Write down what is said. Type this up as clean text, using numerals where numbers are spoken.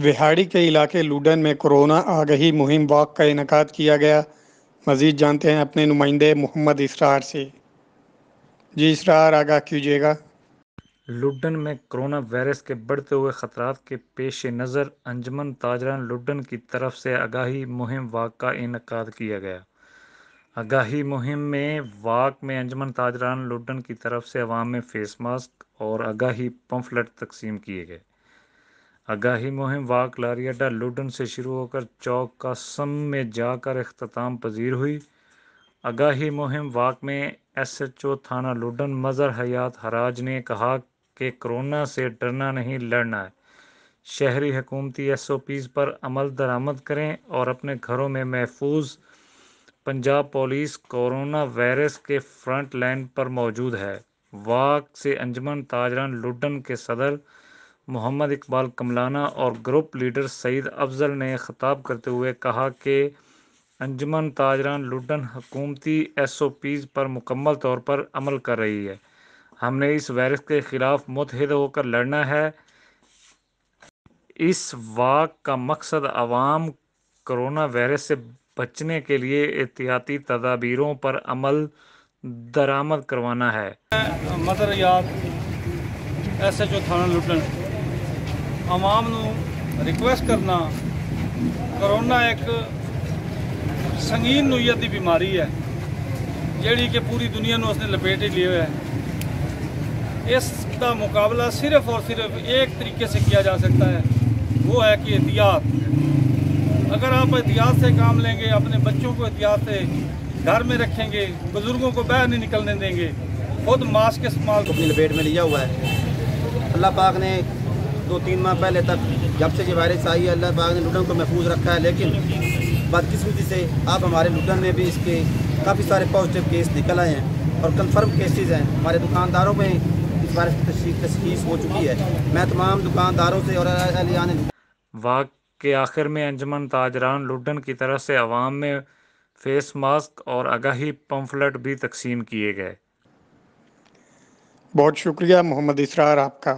وہاڑی کے علاقے لوڈن میں کورونا آگہی مہم واک کا انعقاد کیا گیا۔ مزید جانتے ہیں اپنے نمائندے محمد اسرار سے۔ جی اسرار، آگاہ کیجیے گا۔ لوڈن میں کرونا وائرس کے بڑھتے ہوئے خطرات کے پیش نظر انجمن تاجران لوڈن کی طرف سے آگاہی مہم واک کا انعقاد کیا گیا۔ آگاہی مہم میں واک میں انجمن تاجران لوڈن کی طرف سے عوام میں فیس ماسک اور آگاہی پمفلٹ تقسیم کیے گئے۔ آگاہی مہم واک لاری اڈا لوڈن سے شروع ہو کر چوک قاسم میں جا کر اختتام پذیر ہوئی۔ آگاہی مہم واک میں ایس ایچ او تھانہ لوڈن مظہر حیات حراج نے کہا کہ کورونا سے ڈرنا نہیں، لڑنا ہے۔ شہری حکومتی ایس او پیز پر عمل درآمد کریں اور اپنے گھروں میں محفوظ۔ پنجاب پولیس کورونا وائرس کے فرنٹ لائن پر موجود ہے۔ واک سے انجمن تاجران لوڈن کے صدر محمد اقبال کملانہ اور گروپ لیڈر سعید افضل نے خطاب کرتے ہوئے کہا کہ انجمن تاجران لوڈن حکومتی ایس او پیز پر مکمل طور پر عمل کر رہی ہے۔ ہم نے اس وائرس کے خلاف متحد ہو کر لڑنا ہے۔ اس واک کا مقصد عوام کورونا وائرس سے بچنے کے لیے احتیاطی تدابیروں پر عمل درآمد کروانا ہے۔ مظہر حیات ایس ایچ او تھانہ لوڈن عوام نو ریکویسٹ کرنا، کرونا ایک سنگین نوعیت کی بیماری ہے جیڑی کہ پوری دنیا نو اس نے لپیٹ ہی لیے ہوئے ہے۔ اس کا مقابلہ صرف اور صرف ایک طریقے سے کیا جا سکتا ہے، وہ ہے کہ احتیاط۔ اگر آپ احتیاط سے کام لیں گے، اپنے بچوں کو احتیاط سے گھر میں رکھیں گے، بزرگوں کو باہر نہیں نکلنے دیں گے، خود ماسک استعمال اپنی لپیٹ میں لیا ہوا ہے۔ اللہ پاک نے 2-3 ماہ پہلے تک جب سے یہ وائرس آئی ہے، اللہ پاک نے لوڈن کو محفوظ رکھا ہے، لیکن بدقسمتی سے اب ہمارے لوڈن میں بھی اس کے کافی سارے پازیٹیو کیس نکل آئے ہیں اور کنفرم کیسز ہیں۔ ہمارے دکانداروں میں اس وائرس کی تشخیص ہو چکی ہے۔ میں تمام دکانداروں سے اور اہلیان واک کے آخر میں انجمن تاجران لوڈن کی طرف سے عوام میں فیس ماسک اور آگاہی پمفلٹ بھی تقسیم کیے گئے۔ بہت شکریہ محمد اسرار آپ کا۔